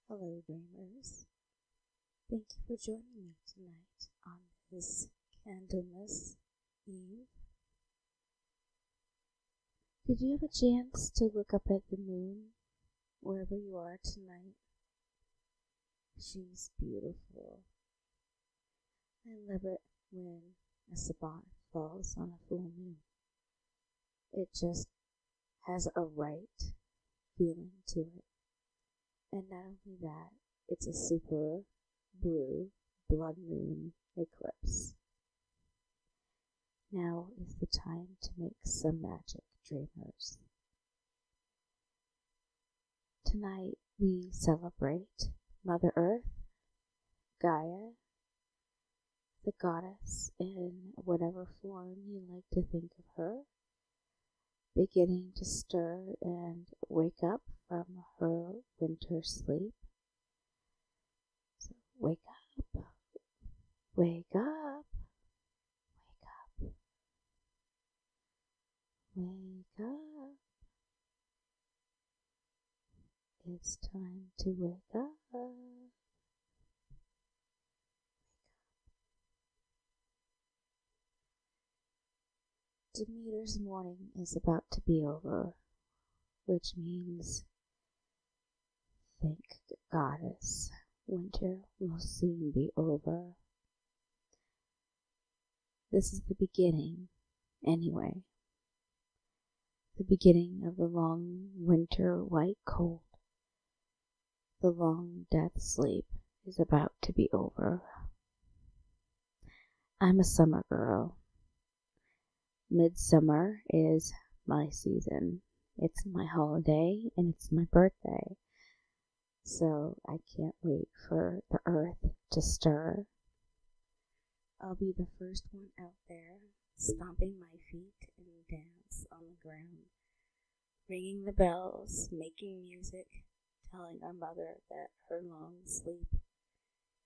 Hello, dreamers. Thank you for joining me tonight on this Candlemas Eve. Did you have a chance to look up at the moon wherever you are tonight? She's beautiful. I love it when a Sabbath falls on a full moon. It just has a right feeling to it. And not only that, it's a super blue blood moon eclipse. Now is the time to make some magic, dreamers. Tonight we celebrate Mother Earth, Gaia, the goddess in whatever form you like to think of her, beginning to stir and wake up from her winter sleep. So wake up, wake up, wake up, wake up. It's time to wake up. Demeter's morning is about to be over, which means, thank Goddess, winter will soon be over. This is the beginning, anyway. The beginning of the long winter white cold. The long death sleep is about to be over. I'm a summer girl. Midsummer is my season. It's my holiday and it's my birthday. So I can't wait for the earth to stir. I'll be the first one out there, stomping my feet and dance on the ground, ringing the bells, making music, telling our mother that her long sleep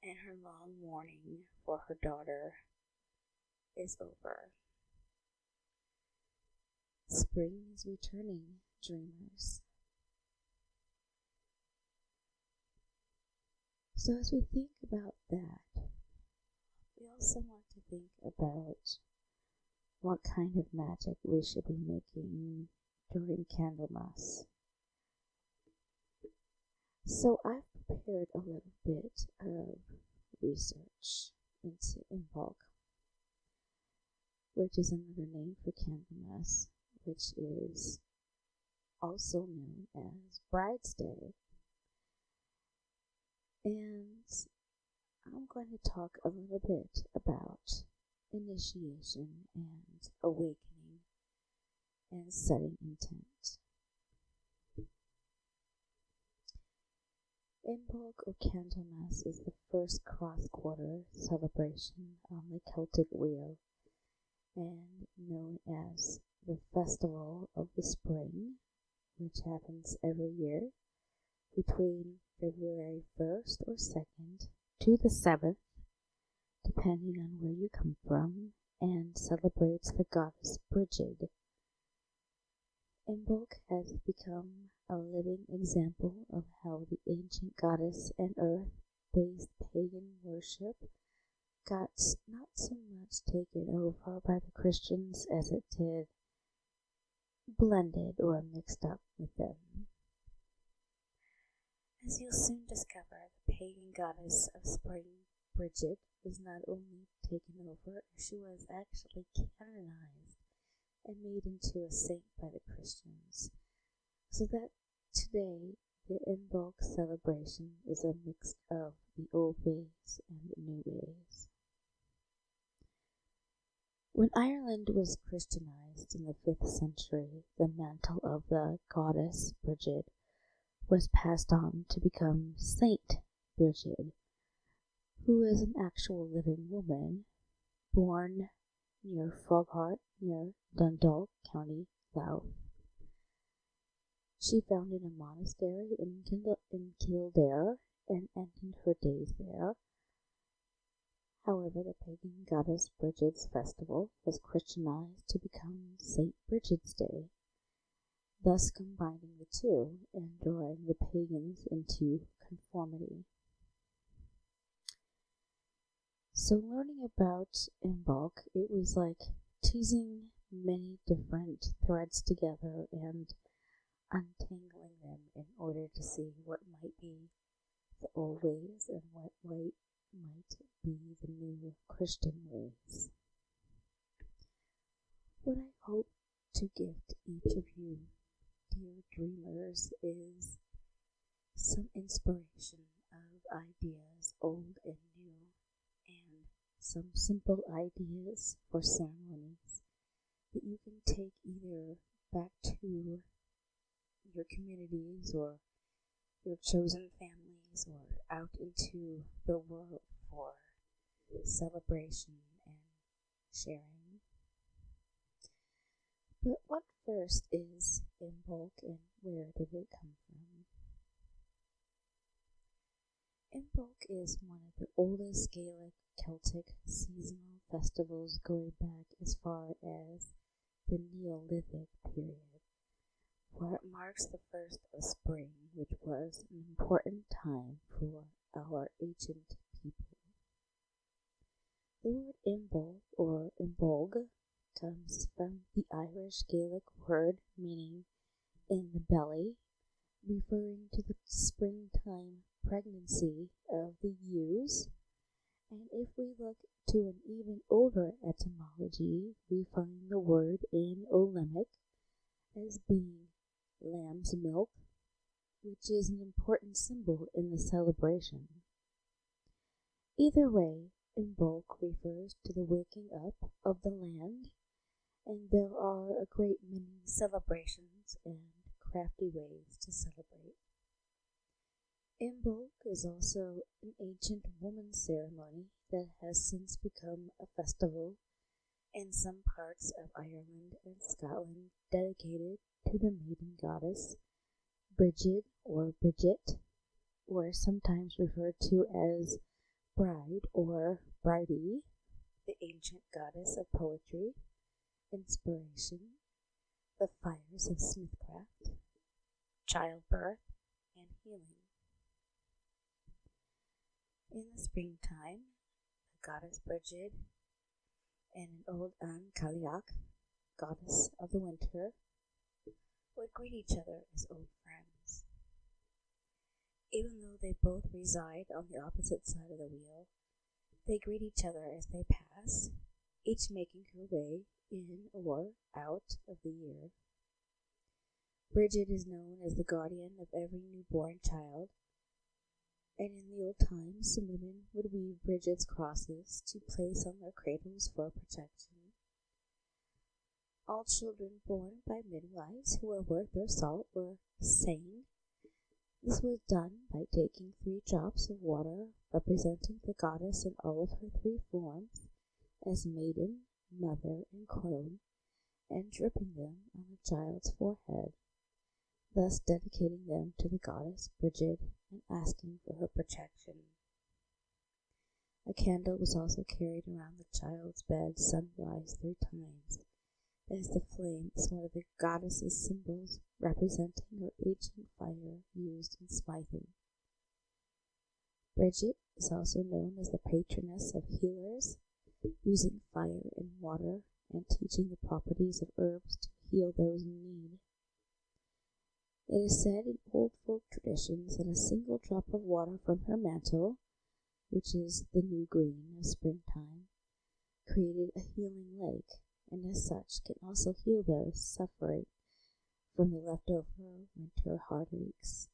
and her long mourning for her daughter is over. Spring is returning, dreamers. So as we think about that, we also want to think about what kind of magic we should be making during Candlemas. So I've prepared a little bit of research into Imbolc, which is another name for Candlemas, which is also known as Bride's Day. And I'm going to talk a little bit about initiation and awakening and setting intent. Imbolc or Candlemas is the first cross-quarter celebration on the Celtic wheel and known as the Festival of the Spring, which happens every year between February 1st or 2nd to the 7th, depending on where you come from, and celebrates the goddess Brigid. Imbolc has become a living example of how the ancient goddess and earth-based pagan worship got not so much taken over by the Christians as it did blended or mixed up with them. As you'll soon discover, the pagan goddess of spring, Brigid, was not only taken over, she was actually canonized and made into a saint by the Christians, so that today the Imbolc celebration is a mix of the old ways and the new ways. When Ireland was Christianized in the 5th century, the mantle of the goddess Brigid was passed on to become Saint Brigid, who is an actual living woman born near Foghart, near Dundalk, County Louth. She founded a monastery in Kildare and ended her days there. However, the pagan goddess Brigid's festival was Christianized to become St. Brigid's Day, thus combining the two and drawing the pagans into conformity. So learning about Imbolc, it was like teasing many different threads together and untangling them in order to see what might be the old ways and what might be the new Christian ways. What I hope to gift each of you, dear dreamers, is some inspiration of ideas old and new, and some simple ideas for ceremonies that you can take either back to your communities or your chosen families or out into the world for celebration and sharing. But what first is Imbolc and where did it come from? Imbolc is one of the oldest Gaelic Celtic seasonal festivals going back as far as the Neolithic period, where it marks the first of spring, which was an important time for our ancient people. The word Imbolc or Imbolg comes from the Irish Gaelic word meaning in the belly, referring to the springtime pregnancy of the ewes. And if we look to an even older etymology, we find the word in Olympic as being lamb's milk, which is an important symbol in the celebration. Either way, Imbolc refers to the waking up of the land, and there are a great many celebrations and crafty ways to celebrate. Imbolc is also an ancient woman's ceremony that has since become a festival in some parts of Ireland and Scotland dedicated to the maiden goddess Brigid or Brigid, or sometimes referred to as Bride or Bridie, the ancient goddess of poetry, inspiration, the fires of smithcraft, childbirth, and healing. In the springtime, the goddess Brigid and an old An Cailleach, goddess of the winter, would greet each other as old friends. Even though they both reside on the opposite side of the wheel, they greet each other as they pass, each making her way in or out of the year. Brigid is known as the guardian of every newborn child, and in the old times, some women would weave Brigid's crosses to place on their cradles for protection. All children born by midwives who were worth their salt were sane. This was done by taking 3 drops of water representing the goddess in all of her 3 forms, as maiden, mother, and crone, and dripping them on the child's forehead, thus dedicating them to the goddess Brigid and asking for her protection. A candle was also carried around the child's bed sunrise 3 times, as the flame is one of the goddess's symbols representing her ancient fire used in smithing. Brigid is also known as the patroness of healers, using fire and water and teaching the properties of herbs to heal those in need. It is said in old folk traditions that a single drop of water from her mantle, which is the new green of springtime, created a healing lake, and as such can also heal those suffering from the leftover winter heartaches.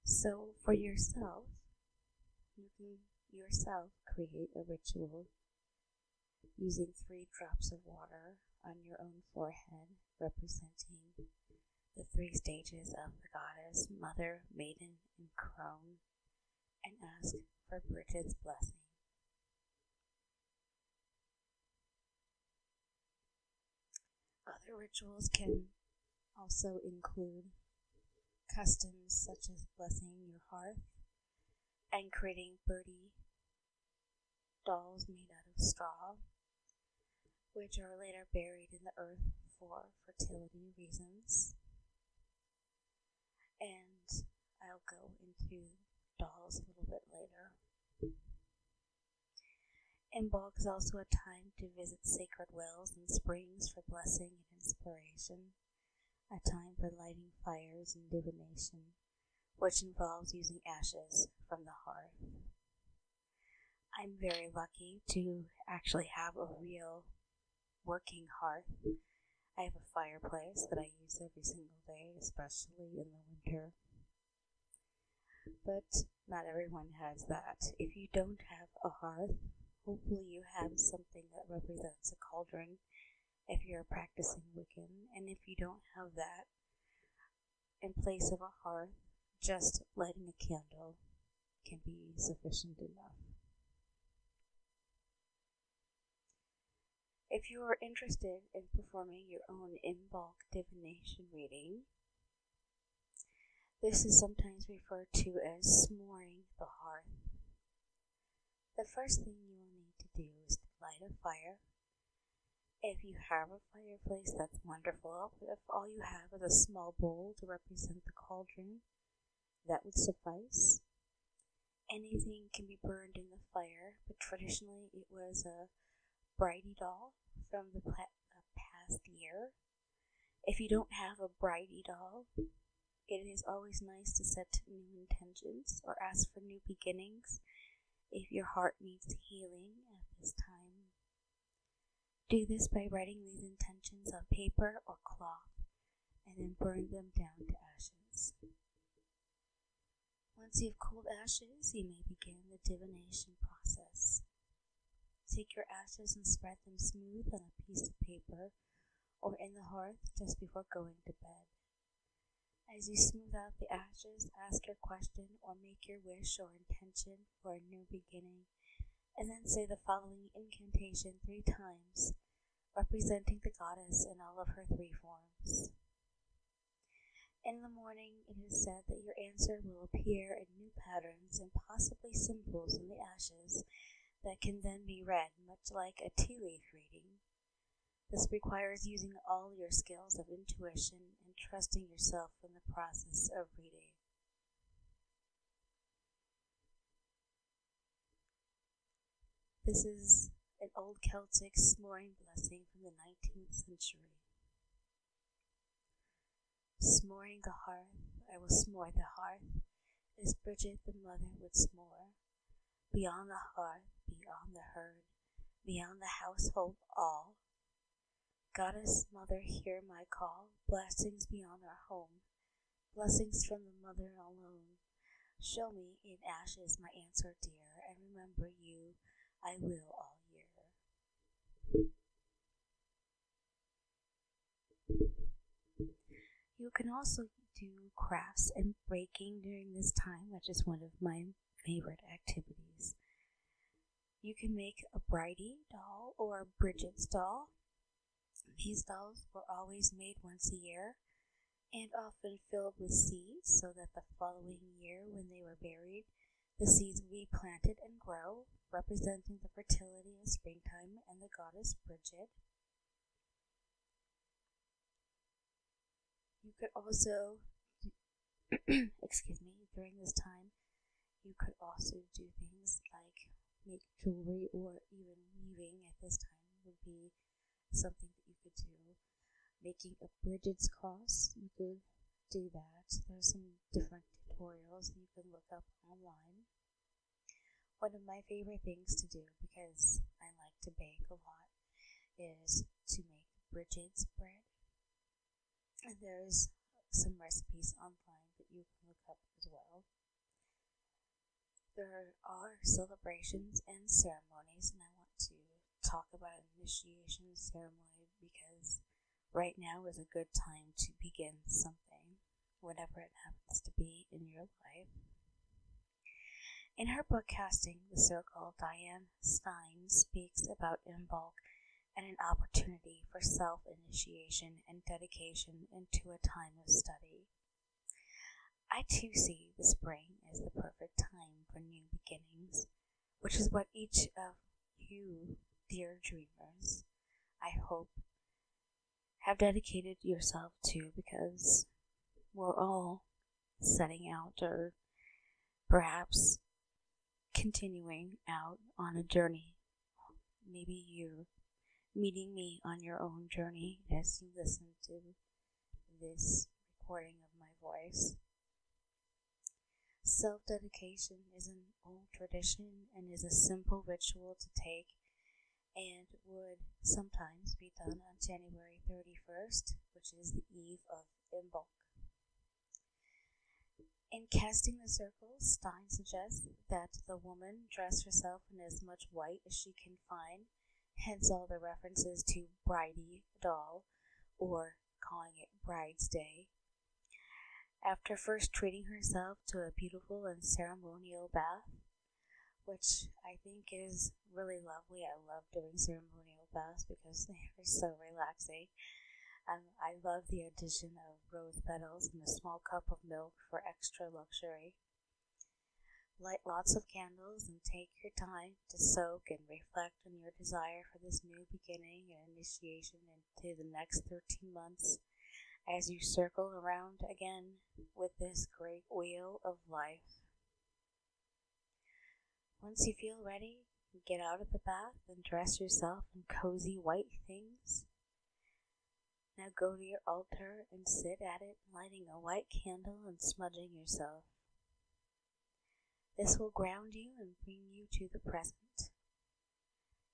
So for yourself, you can yourself create a ritual using 3 drops of water on your own forehead, representing the 3 stages of the goddess, mother, maiden, and crone, and ask for Brigid's blessing. Other rituals can also include customs such as blessing your hearth and creating birdie dolls made out of straw, which are later buried in the earth for fertility reasons. and I'll go into dolls a little bit later. Imbolc is also a time to visit sacred wells and springs for blessing and inspiration, a time for lighting fires and divination, which involves using ashes from the hearth. I'm very lucky to actually have a real working hearth. I have a fireplace that I use every single day, especially in the winter. But not everyone has that. If you don't have a hearth, hopefully you have something that represents a cauldron if you're a practicing Wiccan, and if you don't have that, in place of a hearth, just lighting a candle can be sufficient enough. If you are interested in performing your own Imbolc divination reading, this is sometimes referred to as s'moring the hearth. The first thing you will need to do is to light a fire. If you have a fireplace, that's wonderful, but if all you have is a small bowl to represent the cauldron, that would suffice. Anything can be burned in the fire, but traditionally it was a Brigid doll from the past year. If you don't have a Brigid doll, it is always nice to set new intentions or ask for new beginnings if your heart needs healing at this time. Do this by writing these intentions on paper or cloth and then burn them down to ashes. Once you have cooled ashes, you may begin the divination process. Take your ashes and spread them smooth on a piece of paper or in the hearth just before going to bed. As you smooth out the ashes, ask your question or make your wish or intention for a new beginning, and then say the following incantation 3 times, representing the goddess in all of her 3 forms. In the morning, it is said that your answer will appear in new patterns and possibly symbols in the ashes that can then be read, much like a tea leaf reading. This requires using all your skills of intuition and trusting yourself in the process of reading. This is an old Celtic s'moring blessing from the 19th century. S'moring the hearth, I will s'more the hearth, as Brigid the mother would s'more. Beyond the hearth, beyond the herd, beyond the household all. Goddess mother, hear my call, blessings beyond our home, blessings from the mother alone. Show me in ashes my answer dear, and remember you I will all year. You can also do crafts and baking during this time, which is one of my favorite activities. You can make a Brigid doll or a Brigid's doll. These dolls were always made once a year and often filled with seeds so that the following year when they were buried, the seeds would be planted and grow, representing the fertility of springtime and the goddess Brigid. You could also, during this time, you could also do things like make jewelry or even weaving at this time would be something that you could do. Making a Brigid's cross, you could do that. There's some different tutorials that you can look up online. One of my favorite things to do, because I like to bake a lot, is to make Brigid's bread. And there's some recipes online that you can look up as well. There are celebrations and ceremonies, and I want to talk about an initiation ceremony because right now is a good time to begin something, whatever it happens to be in your life. In her book Casting the Circle, Diane Stein speaks about Imbolc and an opportunity for self-initiation and dedication into a time of study. I too see the spring as the perfect time for new beginnings, which is what each of you, dear dreamers, I hope, have dedicated yourself to, because we're all setting out or perhaps continuing out on a journey. Maybe you're meeting me on your own journey as you listen to this recording of my voice. Self-dedication is an old tradition and is a simple ritual to take and would sometimes be done on January 31st, which is the eve of Imbolc. In casting the circles, Stein suggests that the woman dress herself in as much white as she can find, hence all the references to bridey doll, or calling it Bride's Day. After first treating herself to a beautiful and ceremonial bath, which I think is really lovely. I love doing ceremonial baths because they are so relaxing. I love the addition of rose petals and a small cup of milk for extra luxury. Light lots of candles and take your time to soak and reflect on your desire for this new beginning and initiation into the next 13 months as you circle around again with this great wheel of life. Once you feel ready, get out of the bath and dress yourself in cozy white things. Now go to your altar and sit at it, lighting a white candle and smudging yourself. This will ground you and bring you to the present.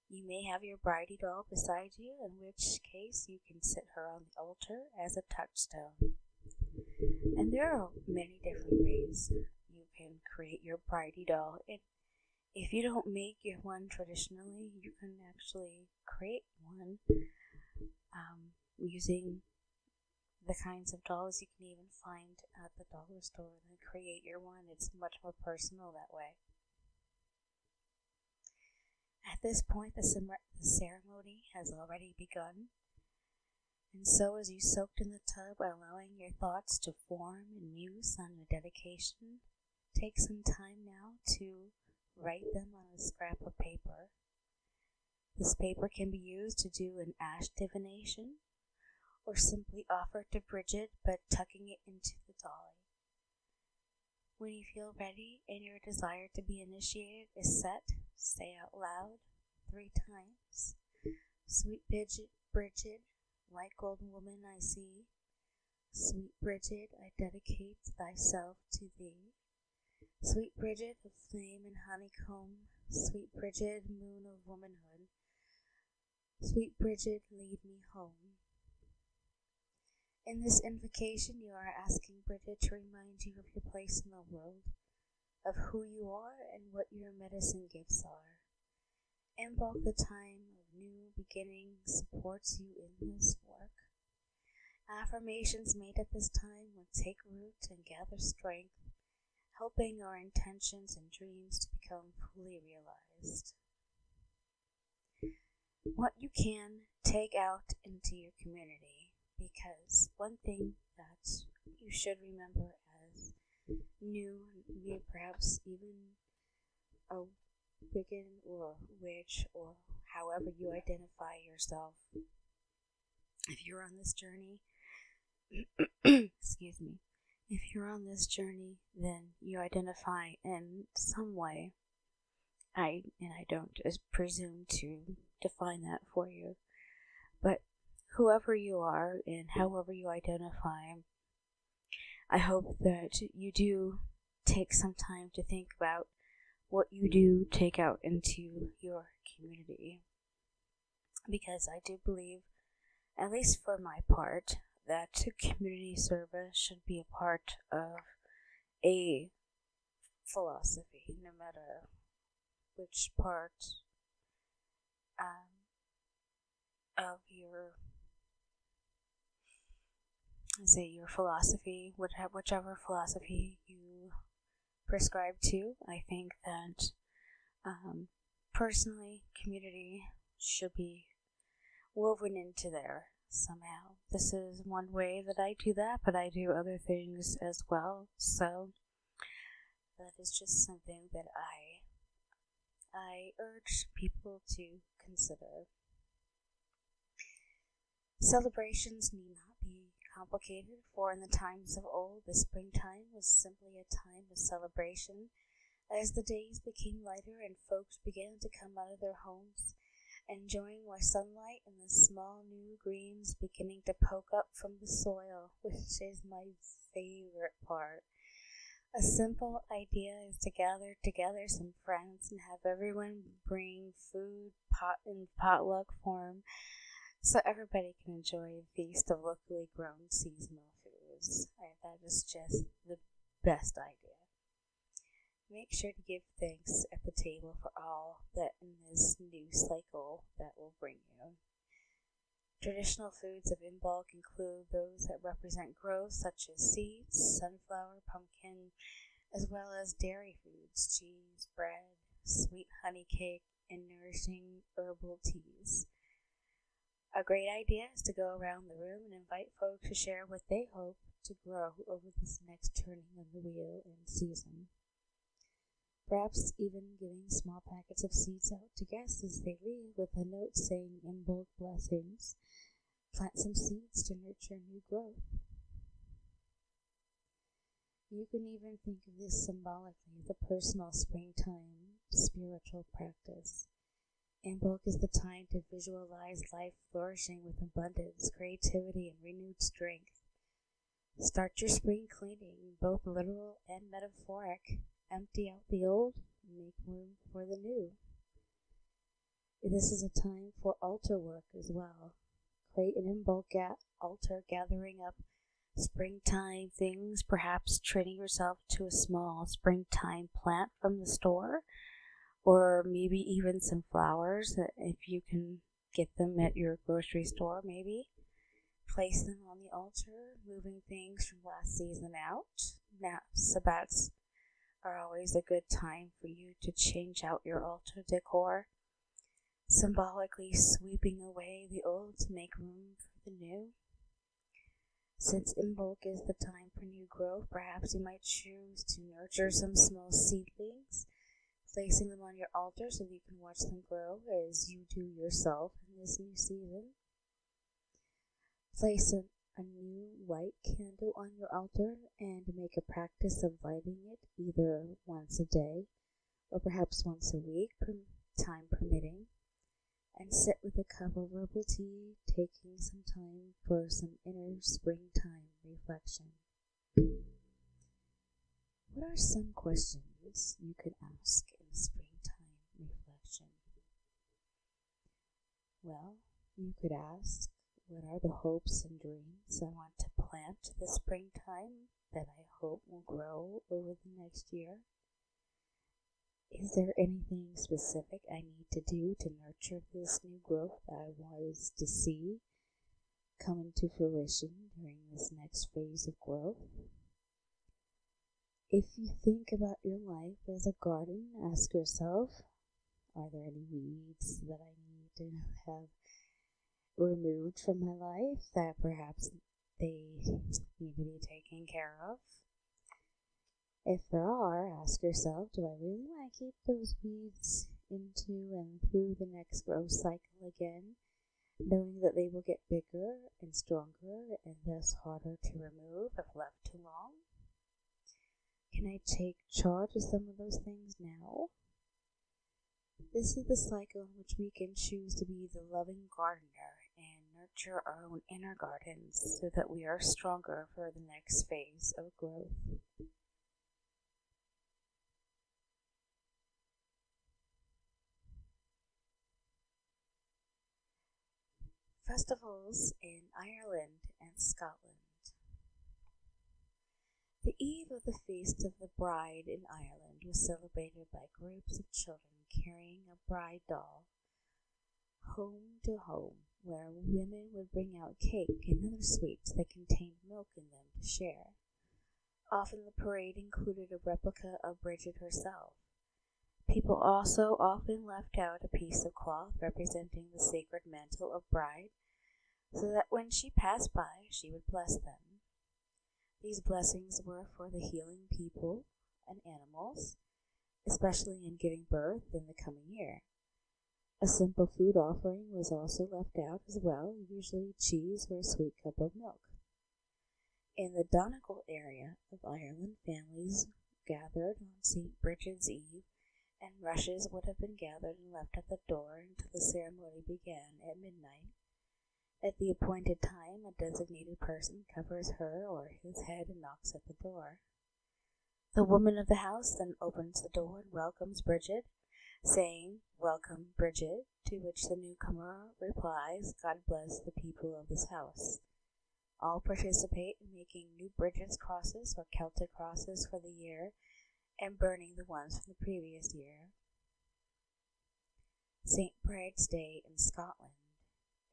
You may have your bridey doll beside you, in which case you can sit her on the altar as a touchstone. And there are many different ways you can create your bridey doll. If you don't make your one traditionally, you can actually create one using the kinds of dolls you can even find at the dollar store and create your one. It's much more personal that way. At this point, the ceremony has already begun, and so as you soaked in the tub, allowing your thoughts to form and muse on your dedication, take some time now to write them on a scrap of paper. This paper can be used to do an ash divination, or simply offer to Brigid, but tucking it into the dolly. When you feel ready and your desire to be initiated is set, say out loud 3 times, "Sweet Brigid, white golden woman I see. Sweet Brigid, I dedicate thyself to thee. Sweet Brigid of flame and honeycomb, sweet Brigid, moon of womanhood. Sweet Brigid, lead me home." In this invocation, you are asking Brigid to remind you of your place in the world, of who you are and what your medicine gifts are. Imbolc, the time of new beginnings, supports you in this work. Affirmations made at this time will take root and gather strength, helping our intentions and dreams to become fully realized. What you can take out into your community, because one thing that you should remember as new, perhaps even a Wiccan or witch or however you identify yourself, if you're on this journey, excuse me, if you're on this journey, then you identify in some way. I don't presume to define that for you, but whoever you are and however you identify, I hope that you do take some time to think about what you do take out into your community, because I do believe, at least for my part, that community service should be a part of a philosophy, no matter which part of your philosophy, whichever philosophy you prescribe to. I think that personally, community should be woven into there somehow. This is one way that I do that, but I do other things as well, so that is just something that I urge people to consider. Celebrations need not be complicated, for in the times of old the springtime was simply a time of celebration, as the days became lighter and folks began to come out of their homes, enjoying our sunlight and the small new greens beginning to poke up from the soil, which is my favorite part. A simple idea is to gather together some friends and have everyone bring food in potluck form so everybody can enjoy a feast of locally grown seasonal foods. That is just the best idea. Make sure to give thanks at the table for all that in this new cycle that will bring you. Traditional foods of Imbolc include those that represent growth, such as seeds, sunflower, pumpkin, as well as dairy foods, cheese, bread, sweet honey cake, and nourishing herbal teas. A great idea is to go around the room and invite folks to share what they hope to grow over this next turning of the wheel and season. Perhaps even giving small packets of seeds out to guests as they leave with a note saying Imbolc blessings. Plant some seeds to nurture new growth. You can even think of this symbolically as a personal springtime spiritual practice. Imbolc is the time to visualize life flourishing with abundance, creativity, and renewed strength. Start your spring cleaning, both literal and metaphoric. Empty out the old and make room for the new. This is a time for altar work as well. Create an Imbolc altar gathering up springtime things, perhaps treating yourself to a small springtime plant from the store, or maybe even some flowers if you can get them at your grocery store maybe. Place them on the altar, moving things from last season out. Now, Sabbats are always a good time for you to change out your altar decor, symbolically sweeping away the old to make room for the new. Since Imbolc is the time for new growth, perhaps you might choose to nurture some small seedlings, placing them on your altar so that you can watch them grow as you do yourself in this new season. Place a new white candle on your altar and make a practice of lighting it either once a day or perhaps once a week, time permitting, and sit with a cup of herbal tea, taking some time for some inner springtime reflection. What are some questions you could ask in springtime reflection? Well, you could ask, what are the hopes and dreams I want to plant this springtime that I hope will grow over the next year? Is there anything specific I need to do to nurture this new growth that I was to see come into fruition during this next phase of growth? If you think about your life as a garden, ask yourself, are there any weeds that I need to have removed from my life that perhaps they need to be taken care of? If there are, ask yourself, do I really want to keep those weeds into and through the next growth cycle again, knowing that they will get bigger and stronger and thus harder to remove if left too long? Can I take charge of some of those things now? This is the cycle in which we can choose to be the loving gardener and nurture our own inner gardens so that we are stronger for the next phase of growth. Festivals in Ireland and Scotland. The eve of the Feast of the Bride in Ireland was celebrated by groups of children carrying a bride doll home to home, where women would bring out cake and other sweets that contained milk in them to share. Often the parade included a replica of Brigid herself. People also often left out a piece of cloth representing the sacred mantle of bride, so that when she passed by, she would bless them. These blessings were for the healing people and animals, especially in giving birth in the coming year. A simple food offering was also left out as well, usually cheese or a sweet cup of milk. In the Donegal area of Ireland, families gathered on St. Brigid's Eve, and rushes would have been gathered and left at the door until the ceremony began at midnight. At the appointed time, a designated person covers her or his head and knocks at the door. The woman of the house then opens the door and welcomes Brigid, saying, "Welcome, Brigid," to which the newcomer replies, "God bless the people of this house." All participate in making new Brigid's crosses or Celtic crosses for the year and burning the ones from the previous year. St. Bride's Day in Scotland.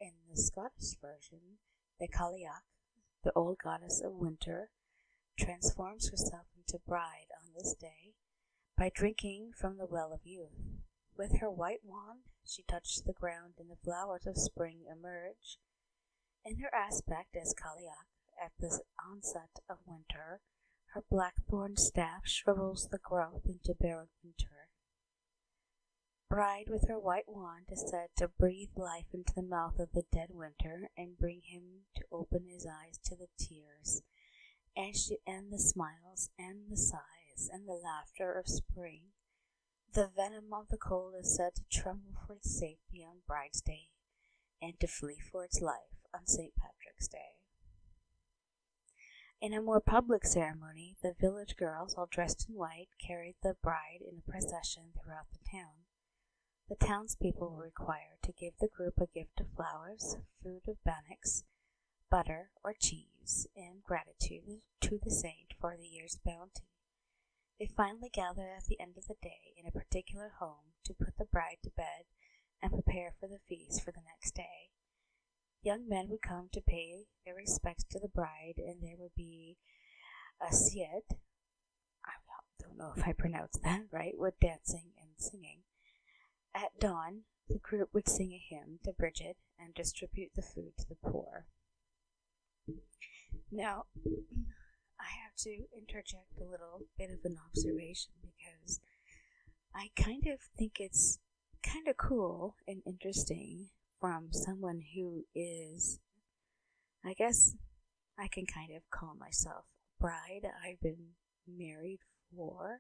In the Scottish version, the Cailleach, the old goddess of winter, transforms herself into bride on this day by drinking from the well of youth. With her white wand, she touches the ground and the flowers of spring emerge. In her aspect as Cailleach at the onset of winter, her blackthorn staff shrivels the growth into barren winter. Bride with her white wand is said to breathe life into the mouth of the dead winter and bring him to open his eyes to the tears, and the smiles, and the sighs, and the laughter of spring. The venom of the cold is said to tremble for its safety on Bride's Day, and to flee for its life on St. Patrick's Day. In a more public ceremony, the village girls, all dressed in white, carried the bride in a procession throughout the town. The townspeople were required to give the group a gift of flowers, food of bannocks, butter, or cheese, in gratitude to the saint for the year's bounty. They finally gathered at the end of the day in a particular home to put the bride to bed and prepare for the feast for the next day. Young men would come to pay their respects to the bride, and there would be a sied, I don't know if I pronounced that right, with dancing and singing. At dawn, the group would sing a hymn to Brigid and distribute the food to the poor. Now, I have to interject a little bit of an observation because I kind of think it's kind of cool and interesting from someone who is, I guess I can kind of call myself a bride. I've been married for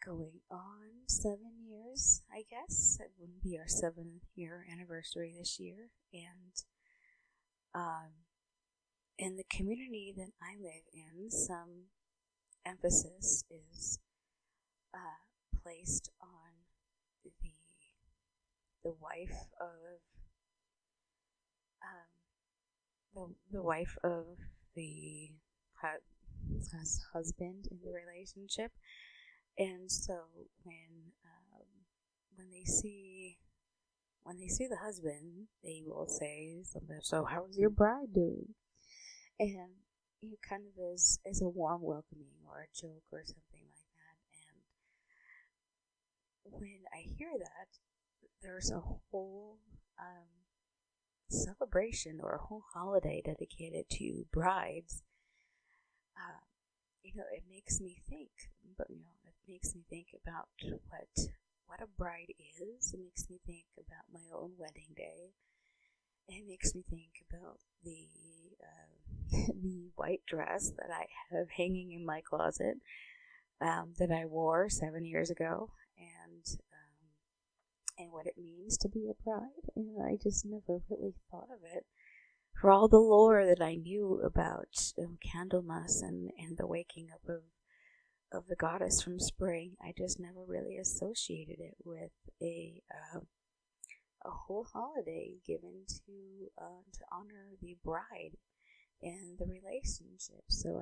going on 7 years, I guess. It wouldn't be our 7-year anniversary this year. And in the community that I live in, some emphasis is placed on the wife of the wife of the husband in the relationship. And so when they see the husband, they will say something, "So how's your bride doing?" And it kind of is a warm welcoming or a joke or something like that. And when I hear that, there's a whole celebration or a whole holiday dedicated to brides. It makes me think, it makes me think about what a bride is. It makes me think about my own wedding day. It makes me think about the white dress that I have hanging in my closet that I wore 7 years ago, and what it means to be a bride. And I just never really thought of it. For all the lore that I knew about Candlemas and the waking up of the goddess from spring, I just never really associated it with a whole holiday given to honor the bride and the relationship. So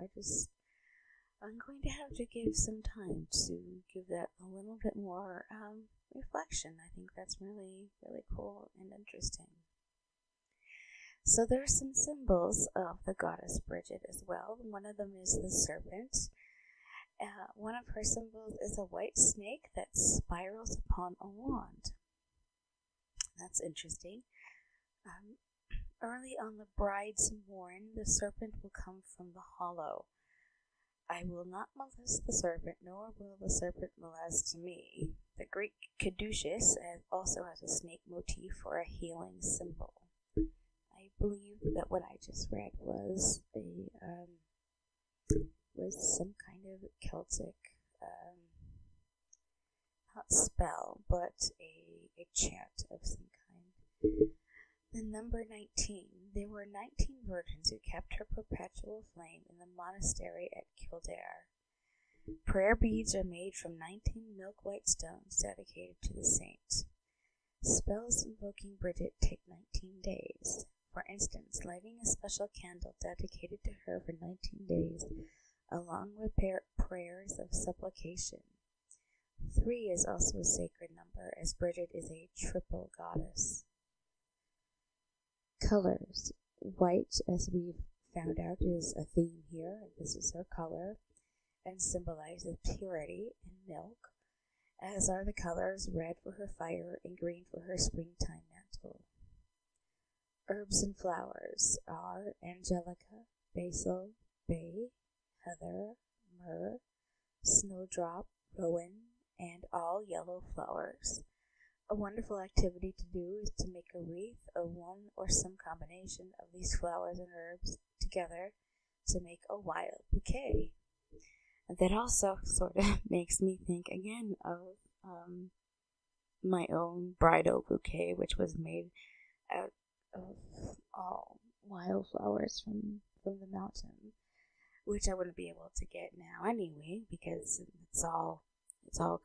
I'm going to have to give some time to give that a little bit more reflection. I think that's really, really cool and interesting. So there are some symbols of the goddess Brigid as well. One of them is the serpent. One of her symbols is a white snake that spirals upon a wand. That's interesting. Early on the bride's morn, the serpent will come from the hollow. "I will not molest the serpent, nor will the serpent molest me." The Greek caduceus also has a snake motif for a healing symbol. I believe that what I just read was some kind of Celtic, not spell, but a chant of some kind. The number 19. There were 19 virgins who kept her perpetual flame in the monastery at Kildare. Prayer beads are made from 19 milk-white stones dedicated to the saint. Spells invoking Brigid take 19 days. For instance, lighting a special candle dedicated to her for 19 days, along with prayers of supplication. 3 is also a sacred number, as Brigid is a triple goddess. Colors. White, as we've found out, is a theme here. This is her color, and symbolizes purity and milk, as are the colors red for her fire and green for her springtime mantle. Herbs and flowers are angelica, basil, bay, heather, myrrh, snowdrop, rowan, and all yellow flowers. A wonderful activity to do is to make a wreath of one or some combination of these flowers and herbs together to make a wild bouquet. And that also sort of makes me think again of my own bridal bouquet, which was made out of all wildflowers from the mountain, which I wouldn't be able to get now anyway because it's all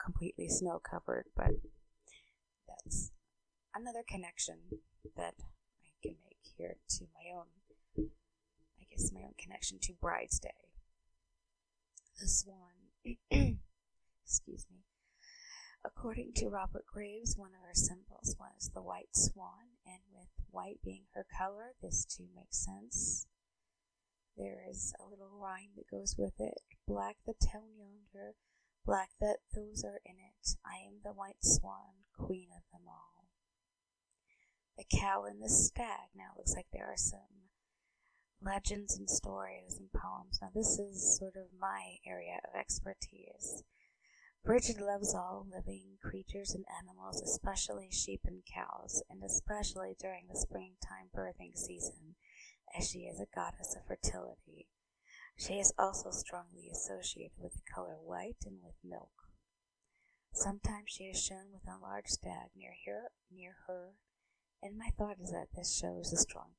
completely snow covered, but that's another connection that I can make here to my own connection to Bride's Day. The swan, excuse me. According to Robert Graves, one of her symbols was the white swan, and with white being her color, this too makes sense. There is a little rhyme that goes with it. Black the town yonder, black that those are in it. I am the white swan, queen of them all. The cow and the stag. Now it looks like there are some legends and stories and poems. Now this is sort of my area of expertise. Brigid loves all living creatures and animals, especially sheep and cows, and especially during the springtime birthing season, as she is a goddess of fertility. She is also strongly associated with the color white and with milk. Sometimes she is shown with a large stag near her, and my thought is that this shows a strong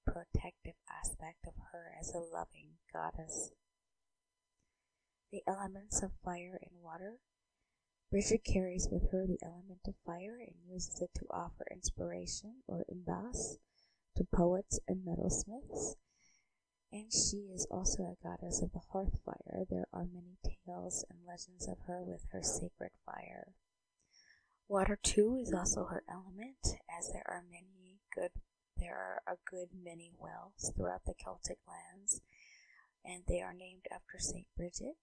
protective aspect of her as a loving goddess. The elements of fire and water. Brigid carries with her the element of fire and uses it to offer inspiration or embase to poets and metalsmiths. And she is also a goddess of the hearth fire. There are many tales and legends of her with her sacred fire. Water too is also her element, as there are a good many wells throughout the Celtic lands, and they are named after Saint Brigid.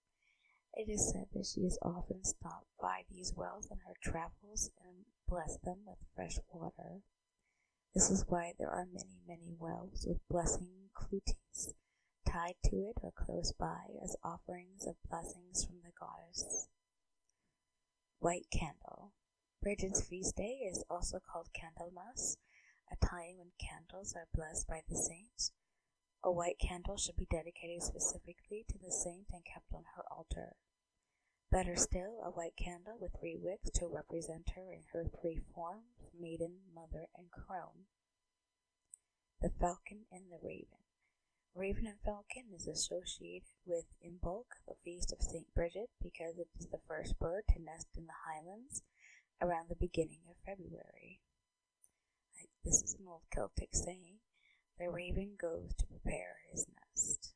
It is said that she has often stopped by these wells on her travels and blessed them with fresh water. This is why there are many, many wells with blessing cluties tied to it or close by as offerings of blessings from the goddess. White candle. Brigid's feast day is also called Candlemas, a time when candles are blessed by the saint. A white candle should be dedicated specifically to the saint and kept on her altar. Better still, a white candle with 3 wicks to represent her in her 3 forms, maiden, mother, and crone. The falcon and the raven. Raven and falcon is associated with Imbolc, the feast of St. Brigid, because it is the first bird to nest in the Highlands around the beginning of February. This is an old Celtic saying. The raven goes to prepare his nest.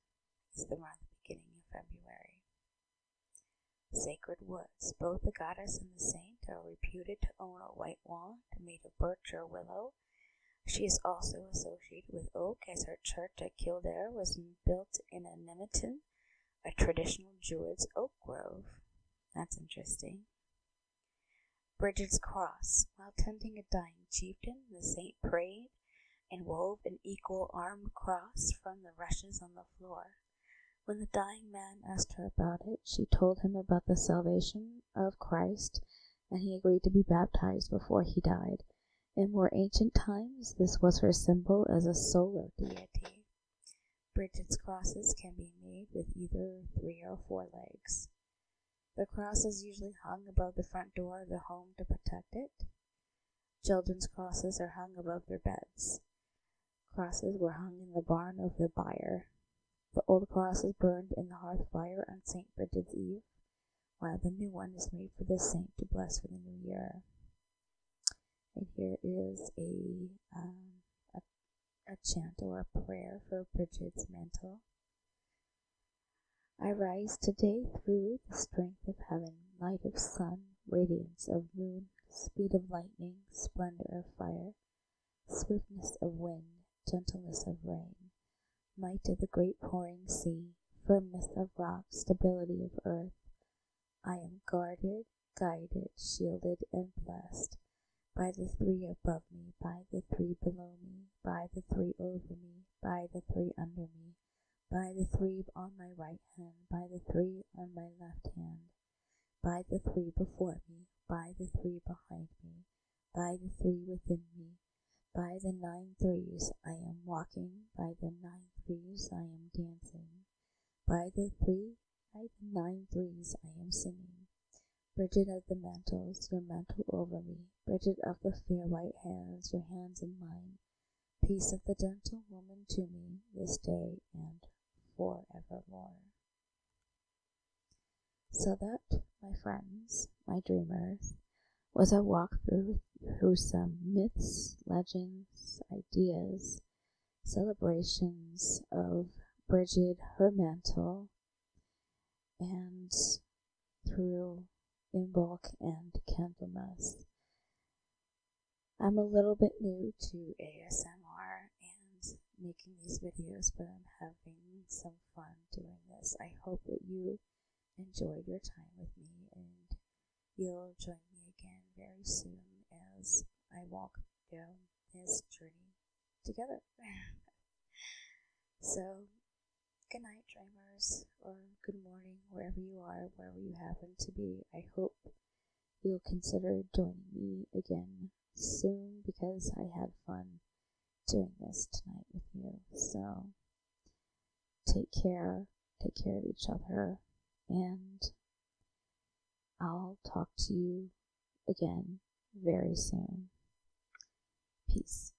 It's around the beginning of February. Sacred woods. Both the goddess and the saint are reputed to own a white wand made of birch or willow. She is also associated with oak, as her church at Kildare was built in a Nemeton, a traditional Druid's oak grove. That's interesting. Brigid's cross. While tending a dying chieftain, the saint prayed and wove an equal armed cross from the rushes on the floor. When the dying man asked her about it, she told him about the salvation of Christ, and he agreed to be baptized before he died. In more ancient times, this was her symbol as a solar deity. Brigid's crosses can be made with either 3 or 4 legs. The cross is usually hung above the front door of the home to protect it. Children's crosses are hung above their beds. Crosses were hung in the barn of the byre. The old cross is burned in the hearth fire on St. Brigid's Eve, while the new one is made for the saint to bless for the new year. And here is a chant or a prayer for Brigid's mantle. I rise today through the strength of heaven, light of sun, radiance of moon, speed of lightning, splendor of fire, swiftness of wind, gentleness of rain, might of the great pouring sea, firmness of rock, stability of earth. I am guarded, guided, shielded, and blessed by the 3 above me, by the 3 below me, by the 3 over me, by the 3 under me, by the 3 on my right hand, by the 3 on my left hand, by the 3 before me, by the 3 behind me, by the 3 within me, by the 9 threes I am walking, by the 9 threes I am dancing, by the 9 threes I am singing. Brigid of the mantles, your mantle over me, Brigid of the fair white hands, your hands in mine, peace of the gentle woman to me, this day and forevermore. So that, my friends, my dreamers, was a walk through some myths, legends, ideas, celebrations of Brigid, her mantle, and through Imbolc and Candlemas. I'm a little bit new to ASMR and making these videos, but I'm having some fun doing this. I hope that you enjoyed your time with me, and you'll join me again very soon as I walk down this journey together. So, good night, dreamers, or good morning, wherever you are, wherever you happen to be. I hope you'll consider joining me again soon, because I had fun doing this tonight with you. So, take care of each other, and I'll talk to you again very soon. Peace.